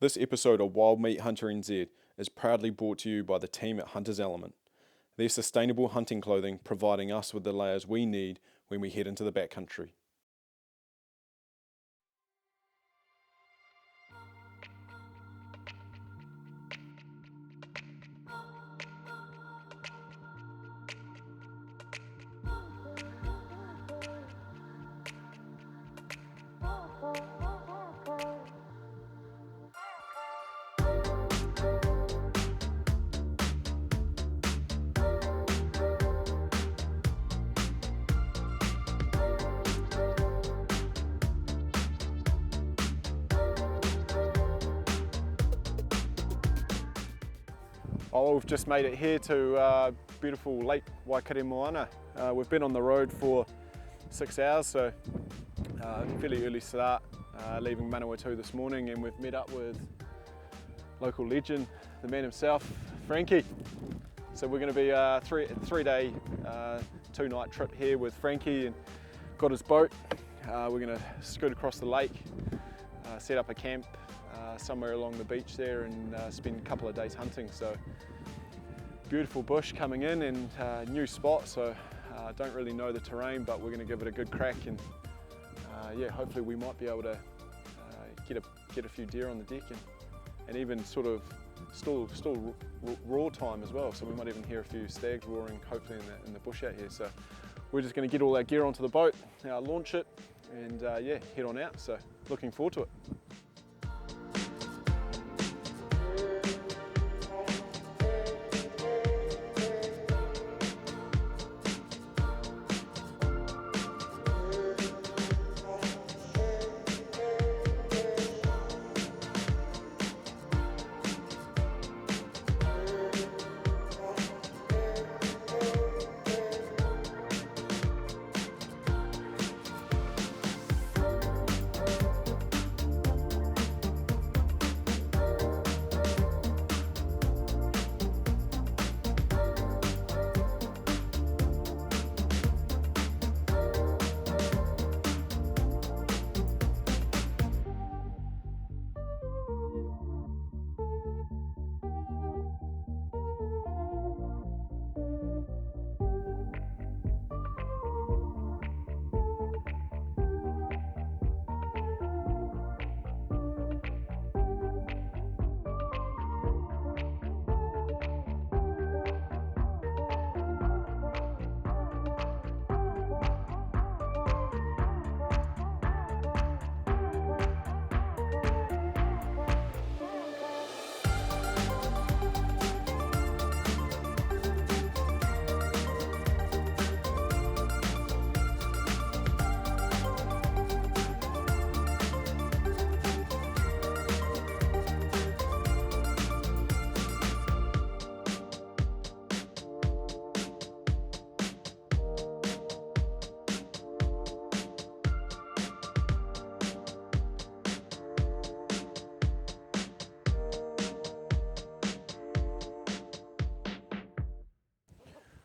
This episode of Wild Meat Hunter NZ is proudly brought to you by the team at Hunter's Element. Their sustainable hunting clothing providing us with the layers we need when we head into the backcountry. Oh, we've just made it here to beautiful Lake Waikaremoana. Moana. We've been on the road for 6 hours, so fairly early start, leaving Manawatu this morning, and we've met up with local legend, the man himself, Frankie. So we're going to be a three-day, two-night trip here with Frankie, and got his boat. We're going to scoot across the lake, set up a camp somewhere along the beach there, and spend a couple of days hunting. So beautiful bush coming in, and new spot, so don't really know the terrain, but we're going to give it a good crack, and yeah, hopefully we might be able to get a few deer on the deck, and even sort of still raw time as well, so we might even hear a few stags roaring hopefully in the bush out here. So we're just going to get all our gear onto the boat, launch it, and yeah, head on out. So looking forward to it.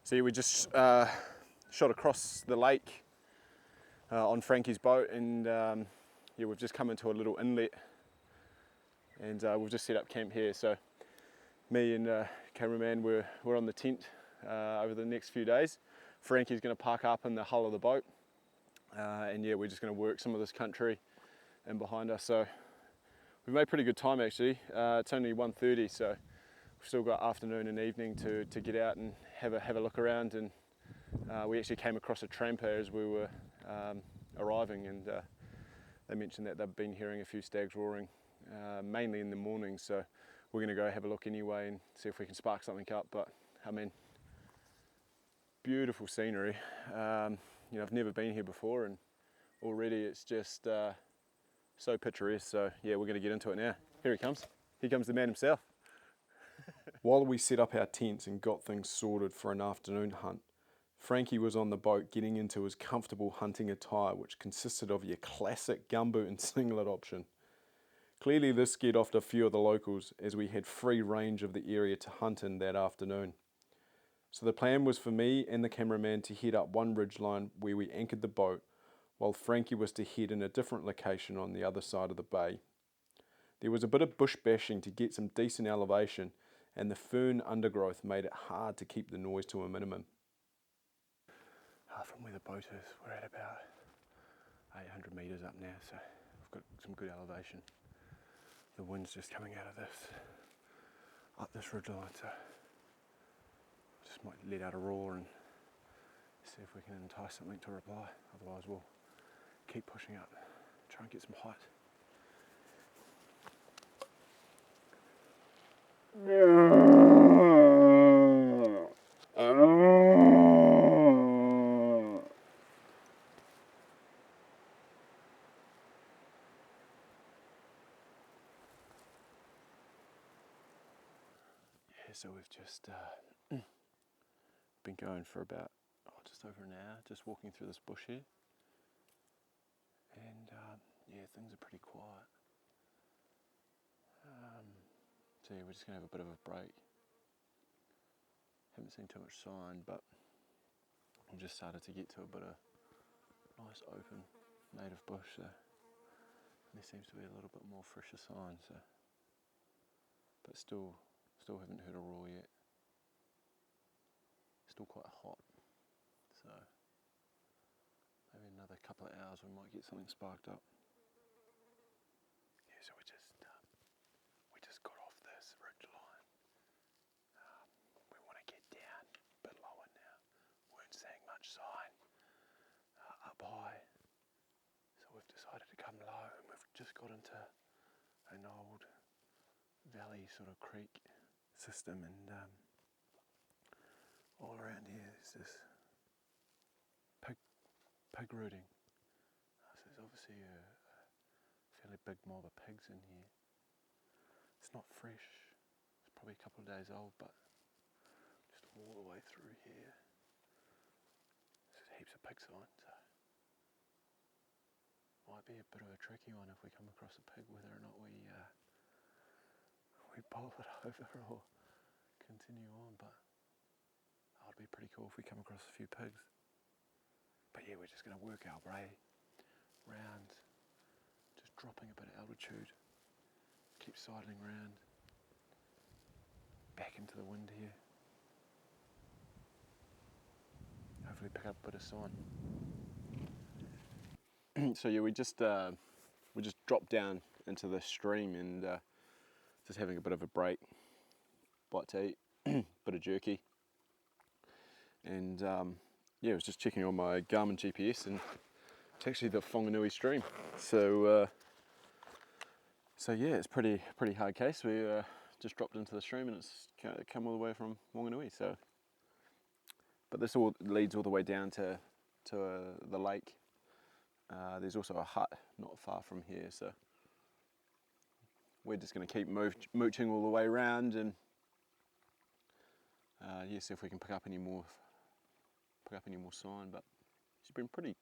So yeah, we just shot across the lake on Frankie's boat, and yeah, we've just come into a little inlet, and we've just set up camp here. So me and cameraman, we're on the tent over the next few days. Frankie's going to park up in the hull of the boat, and yeah, we're just going to work some of this country in behind us. So we've made pretty good time actually. It's only 1:30, so we've still got afternoon and evening to get out and have a look around. And we actually came across a tramper as we were arriving, and they mentioned that they've been hearing a few stags roaring, mainly in the morning. So we're going to go have a look anyway and see if we can spark something up. But I mean, beautiful scenery. You know, I've never been here before, and already it's just so picturesque. So yeah, we're going to get into it now. Here he comes. Here comes the man himself. While we set up our tents and got things sorted for an afternoon hunt, Frankie was on the boat getting into his comfortable hunting attire, which consisted of your classic gumboot and singlet option. Clearly this scared off a few of the locals, as we had free range of the area to hunt in that afternoon. So the plan was for me and the cameraman to head up one ridgeline where we anchored the boat, while Frankie was to head in a different location on the other side of the bay. There was a bit of bush bashing to get some decent elevation, and the fern undergrowth made it hard to keep the noise to a minimum. From where the boat is, we're at about 800 metres up now, so we've got some good elevation. The wind's just coming out of this, up this ridgeline, so just might let out a roar and see if we can entice something to reply. Otherwise we'll keep pushing up, try and get some height. So we've just been going for about just over an hour, just walking through this bush here, and yeah, things are pretty quiet. So yeah, we're just gonna have a bit of a break. Haven't seen too much sign, but we've just started to get to a bit of nice open native bush, so there seems to be a little bit more fresher sign. So, but still haven't heard a roar yet. Still quite hot, so maybe another couple of hours we might get something sparked up. Yeah, so we just got off this ridge line. We want to get down a bit lower now. Weren't seeing much sign up high, so we've decided to come low, and we've just got into an old valley sort of creek system, and all around here there's this pig rooting. So there's obviously a fairly big mob of pigs in here. It's not fresh, it's probably a couple of days old, but just all the way through here there's heaps of pig sign, so might be a bit of a tricky one if we come across a pig, whether or not we bowl it over or continue on, but that would be pretty cool if we come across a few pigs. But yeah, we're just going to work our way round, just dropping a bit of altitude, keep sidling round, back into the wind here. Hopefully pick up a bit of sign. So yeah, we just dropped down into the stream and just having a bit of a break, bite to eat, bit of jerky, and yeah, I was just checking on my Garmin GPS, and it's actually the Whanganui stream. So yeah, it's pretty hard case. We just dropped into the stream, and it's come all the way from Whanganui. So, but this all leads all the way down to the lake. There's also a hut not far from here, so we're just going to keep mooching all the way around, and yeah, see if we can pick up any more sign. But it's been pretty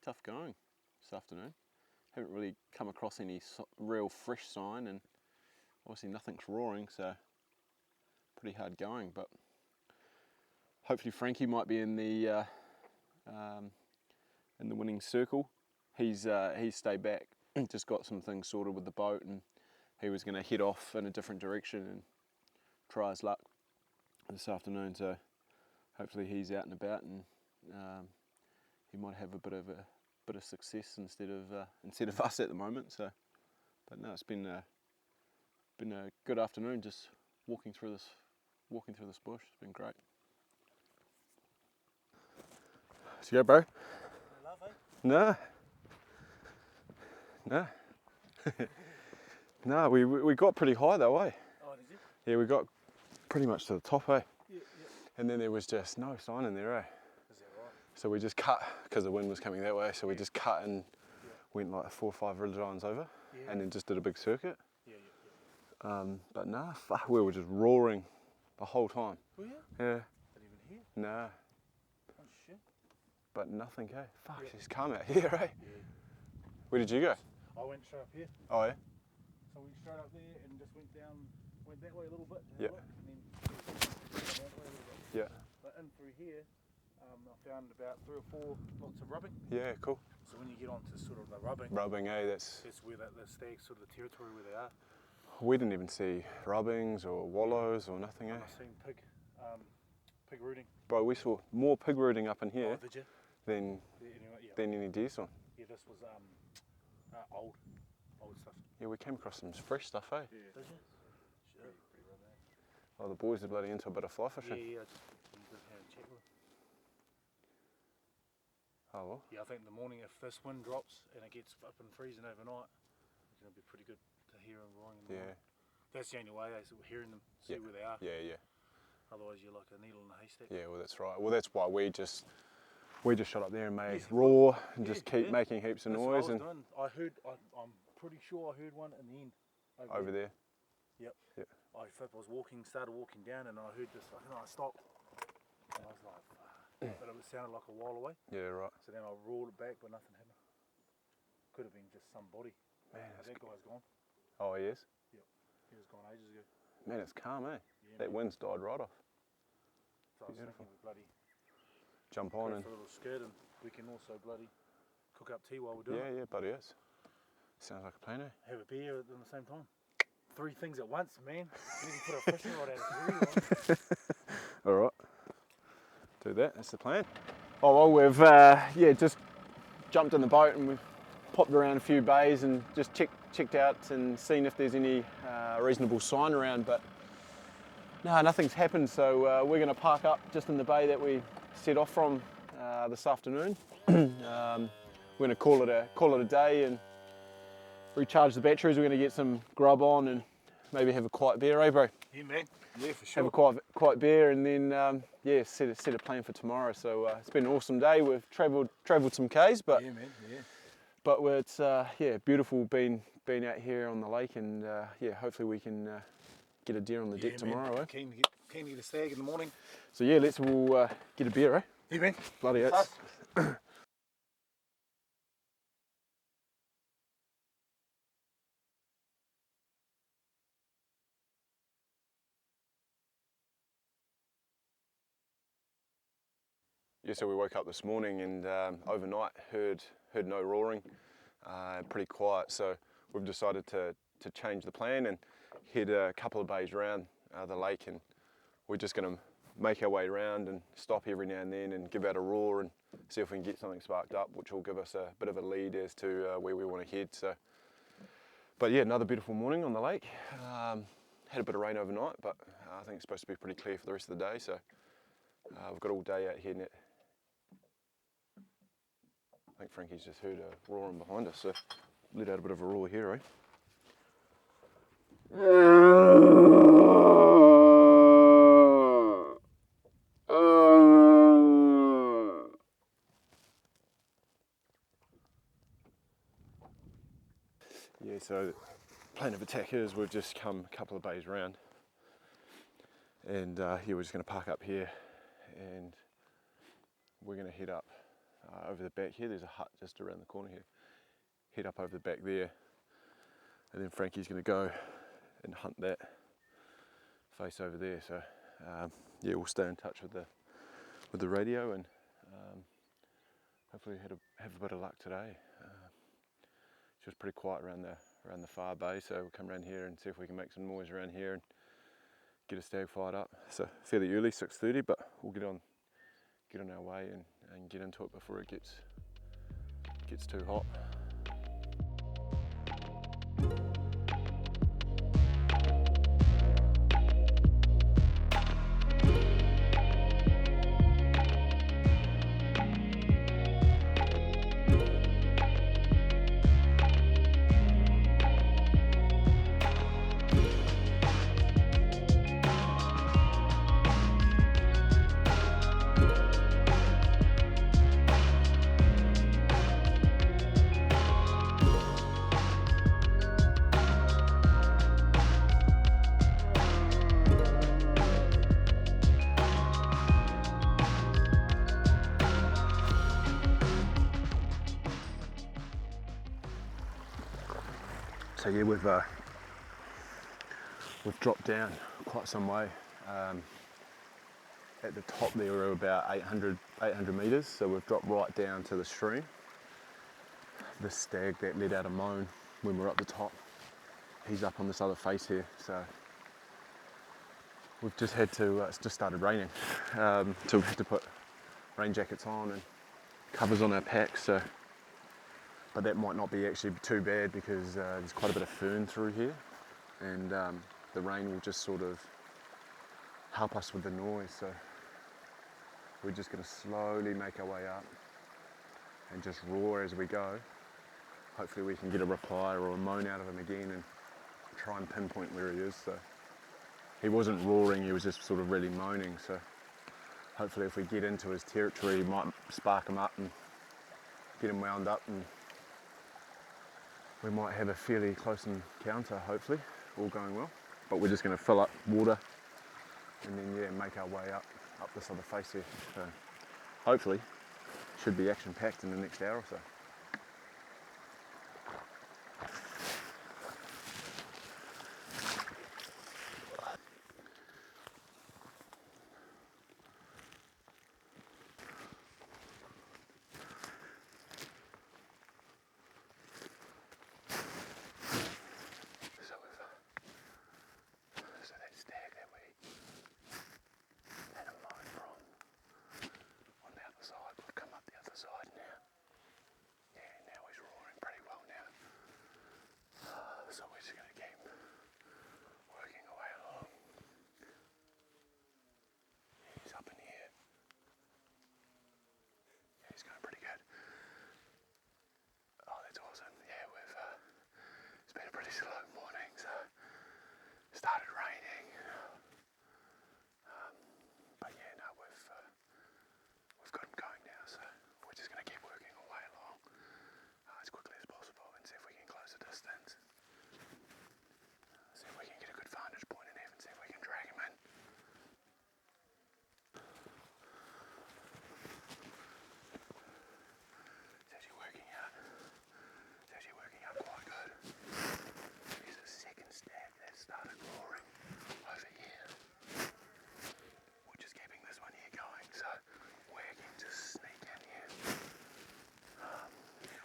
tough going this afternoon. Haven't really come across any real fresh sign, and obviously nothing's roaring, so pretty hard going. But hopefully Frankie might be in the winning circle. He's stayed back, just got some things sorted with the boat, and he was going to head off in a different direction and try his luck this afternoon. So hopefully he's out and about, and he might have a bit of success instead of us at the moment. So, but no, it's been a good afternoon, just walking through this bush. It's been great. Let's go, bro. No. No, we got pretty high though, eh? Oh, did you? Yeah, we got pretty much to the top, eh? Yeah. And then there was just no sign in there, eh? Is that right? So we just cut, because the wind was coming that way, so we just cut and went like 4 or 5 ridge lines over, and then just did a big circuit. Yeah. But nah, fuck, we were just roaring the whole time. Were you? Yeah. Didn't even hear? Nah. Oh shit. But nothing, eh? Fuck, it's calm out here, eh? Yeah. Where did you go? I went straight up here. Oh yeah? So we went straight up there and just went that way a little bit. Yeah. And then that way a little bit. Yeah. But in through here, I found about 3 or 4 lots of rubbing. Yeah, cool. So when you get onto sort of the rubbing, that's where the stags sort of the territory where they are. we didn't even see rubbings or wallows or nothing. And I've seen pig rooting. Bro, we saw more pig rooting up in here Oh, did you? than any deer saw. Yeah, this was old stuff. Yeah, we came across some fresh stuff, eh? Yeah. Did you? Sure. Oh, the boys are bloody into a bit of fly fishing. Yeah, I just had a check with them. Oh well. Yeah, I think in the morning, if this wind drops and it gets up and freezing overnight, it's going to be pretty good to hear them roaring in the morning. That's the only way, so we're hearing them, see where they are. Yeah. Otherwise, you're like a needle in a haystack. Yeah, well, that's right. Well, that's why we just shot up there and made roar and just keep making heaps of noise. That's what I was doing. I'm pretty sure I heard one in the end. Over there. Yep. Yeah. I started walking down, and I heard this. I stopped, and I was like, but it sounded like a while away. Yeah, right. So then I roared it back, but nothing happened. Could have been just somebody. Man, that guy's gone. Oh, he is? Yep. He was gone ages ago. Man, it's calm, eh? Yeah, that wind's died right off. So I was thinking we bloody jump on and for a little skirt, and we can also bloody cook up tea while we're doing it. Yeah, bloody is. Sounds like a plan, eh? Have a beer at the same time. 3 things at once, man. You can put a fishing rod out of it. All right. Do that. That's the plan. Oh well, we've just jumped in the boat and we've popped around a few bays and just checked out and seen if there's any reasonable sign around, but no, nothing's happened. So we're going to park up just in the bay that we set off from this afternoon. We're going to call it a day and recharge the batteries. We're going to get some grub on and maybe have a quiet beer, eh, bro? Yeah, man. Yeah, for sure. Have a quiet beer and then set a plan for tomorrow. So it's been an awesome day. We've travelled some k's, but yeah, man. Yeah. But it's beautiful being out here on the lake, and hopefully we can get a deer on the deck tomorrow. Eh? Keen to get a stag in the morning. So we'll get a beer, eh? Yeah, man. Bloody it's. Yeah, so we woke up this morning and overnight heard no roaring, pretty quiet. So we've decided to change the plan and head a couple of bays around the lake, and we're just going to make our way around and stop every now and then and give out a roar and see if we can get something sparked up, which will give us a bit of a lead as to where we want to head. So, but yeah, another beautiful morning on the lake. Had a bit of rain overnight, but I think it's supposed to be pretty clear for the rest of the day. So we've got all day out here. I think Frankie's just heard a roaring behind us, so let out a bit of a roar here, eh? Yeah, so plan of attack is we've just come a couple of bays round, and we're just going to park up here, and we're going to head up over the back here. There's a hut just around the corner here. Head up over the back there, and then Frankie's going to go and hunt that face over there. So we'll stay in touch with the radio, and hopefully have a bit of luck today. It's just pretty quiet around the far bay, so we'll come around here and see if we can make some noise around here and get a stag fired up. So fairly early, 6:30, but we'll get on our way and get into it before it gets too hot. So yeah, we've dropped down quite some way. At the top there we're about 800 metres, so we've dropped right down to the stream. this stag that let out a moan when we were up the top. He's up on this other face here, so we've just had to, it's just started raining, so we've had to put rain jackets on and covers on our packs, so, but that might not be actually too bad because there's quite a bit of fern through here, and the rain will just sort of help us with the noise, so we're just going to slowly make our way up and just roar as we go. Hopefully we can get a reply or a moan out of him again and try and pinpoint where he is. So he wasn't roaring, he was just sort of really moaning, so hopefully if we get into his territory we might spark him up and get him wound up, and we might have a fairly close encounter, hopefully, all going well. But we're just going to fill up water and then make our way up this other face here. So hopefully should be action packed in the next hour or so. So that stag that we had a moan from on the other side, we've come up the other side now. Yeah, now he's roaring pretty well now. So we're just going to keep working away along. He's up in here. Yeah, he's going pretty good. Oh, that's awesome. Yeah, it's been a pretty slow morning, so it started raining. But yeah, no, we've got him going now, so we're just going to keep working our way along as quickly as possible and see if we can close the distance. See if we can get a good vantage point and even see if we can drag him in. It's actually working out. It's actually working out quite good. Here's a second stag that started roaring over here. We're just keeping this one here going, so we're going to sneak in here.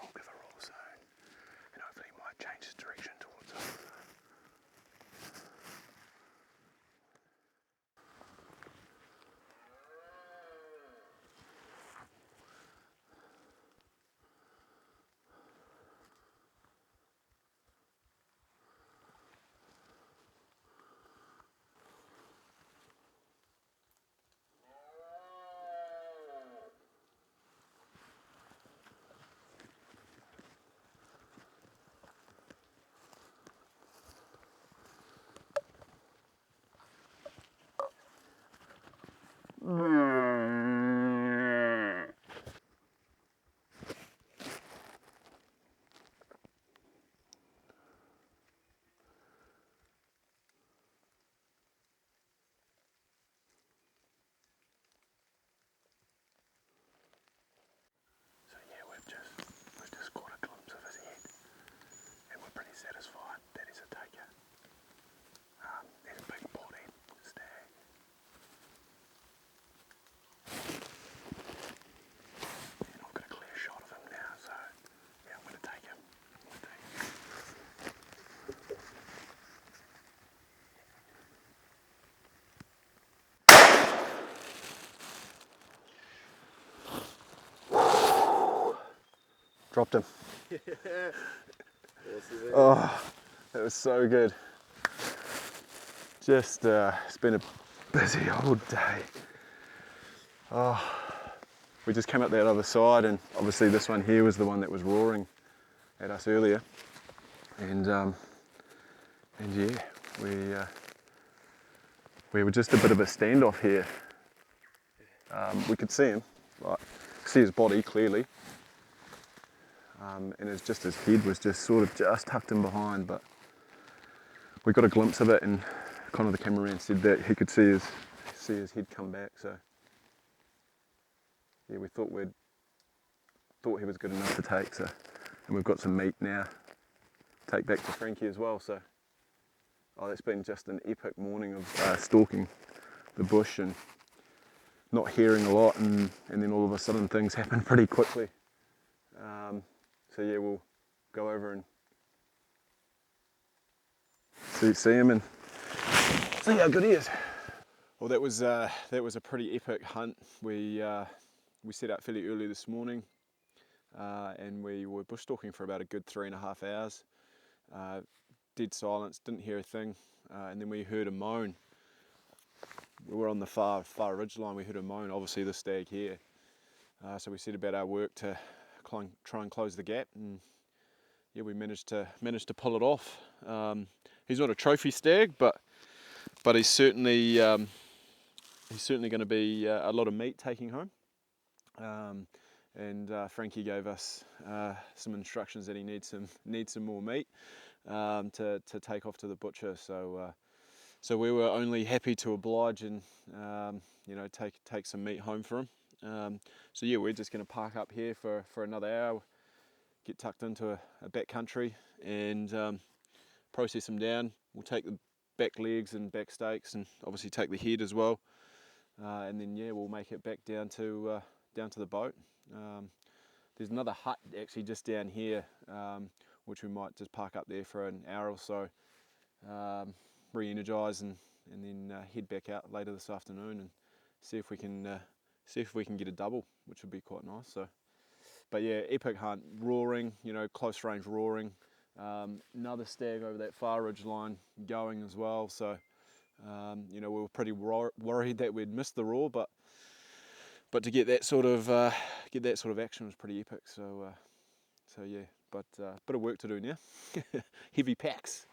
I'll give a roar soon, and hopefully he might change his direction towards us. So yeah, we've just caught a glimpse of his head, and we're pretty satisfied that he's a taker. He's a big bodied stag. And I've got a clear shot of him now, so yeah, I'm going to take him. Dropped him. Oh, that was so good. Just, it's been a busy old day. Oh, we just came up that other side, and obviously this one here was the one that was roaring at us earlier. And yeah, we were just a bit of a standoff here. We could see him, like, see his body clearly. And it's just his head was just sort of just tucked in behind, but we got a glimpse of it, and kind of the cameraman said that he could see his head come back. So yeah, we thought he was good enough to take. So, and we've got some meat now to take back to Frankie as well. So that's been just an epic morning of stalking the bush and not hearing a lot, and then all of a sudden things happen pretty quickly. yeah, we'll go over and see him and see how good he is. Well, that was a pretty epic hunt. We set out fairly early this morning, and we were bush stalking for about a good 3.5 hours. Dead silence, didn't hear a thing, and then we heard a moan. We were on the far ridge line. We heard a moan, obviously the stag here. So we set about our work to try and close the gap, and yeah, we managed to pull it off. He's not a trophy stag, but he's certainly going to be a lot of meat taking home. And Frankie gave us some instructions that he needs some more meat to take off to the butcher. So we were only happy to oblige and take some meat home for him. So yeah, we're just going to park up here for another hour, get tucked into a back country and process them down. We'll take the back legs and back steaks and obviously take the head as well, and then yeah, we'll make it back down to the boat. There's another hut actually just down here, which we might just park up there for an hour or so, re-energise and then head back out later this afternoon and see if we can get a double, which would be quite nice. So, but yeah, epic hunt, roaring, close range roaring. Another stag over that far ridge line going as well. So, we were pretty worried that we'd missed the roar, but to get that sort of action was pretty epic. So yeah, but bit of work to do now. Heavy packs.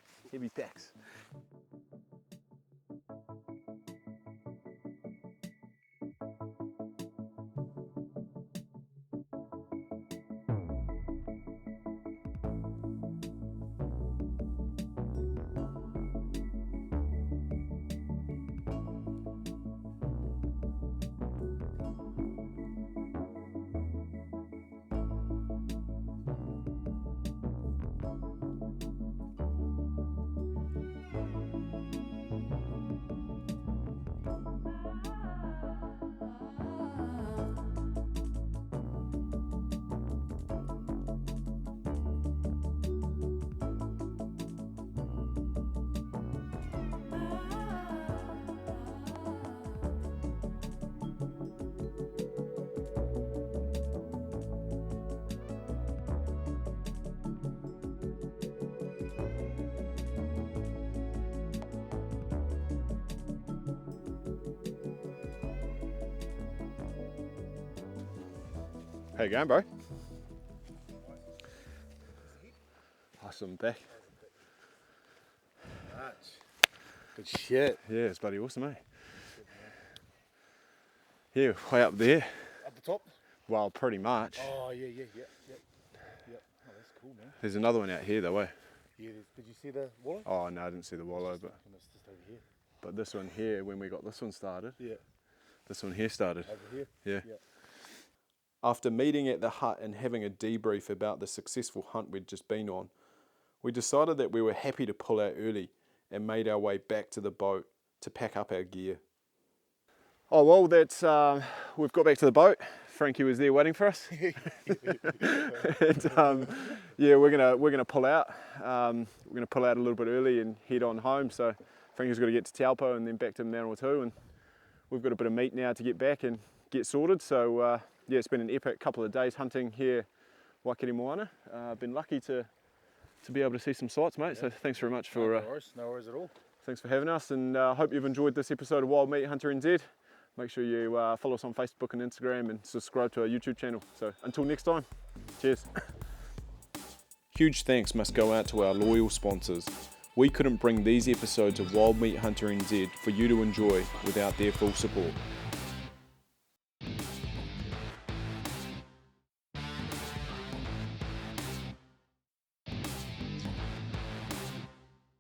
How you going, bro? Awesome back. Good shit. Yeah, it's bloody awesome, eh? Yeah, way up there. Up the top? Well, pretty much. Oh, yeah. Oh, that's cool, man. There's another one out here, though, eh? Yeah, did you see the wallow? Oh, no, I didn't see the wallow, but It's just over here. But this one here, when we got this one started, Yeah. this one here started. Over here? Yeah. After meeting at the hut and having a debrief about the successful hunt we'd just been on, we decided that we were happy to pull out early and made our way back to the boat to pack up our gear. Oh well, that's we've got back to the boat. Frankie was there waiting for us. And, yeah, we're gonna pull out. We're gonna pull out a little bit early and head on home. So Frankie's got to get to Taupo and then back to Manawatu, and we've got a bit of meat now to get back and get sorted. So yeah, it's been an epic couple of days hunting here, Waikiri Moana. Been lucky to be able to see some sights, mate. Yeah. So thanks very much for no worries at all. Thanks for having us, and I hope you've enjoyed this episode of Wild Meat Hunter NZ. Make sure you follow us on Facebook and Instagram and subscribe to our YouTube channel. So until next time, cheers. Huge thanks must go out to our loyal sponsors. We couldn't bring these episodes of Wild Meat Hunter NZ for you to enjoy without their full support.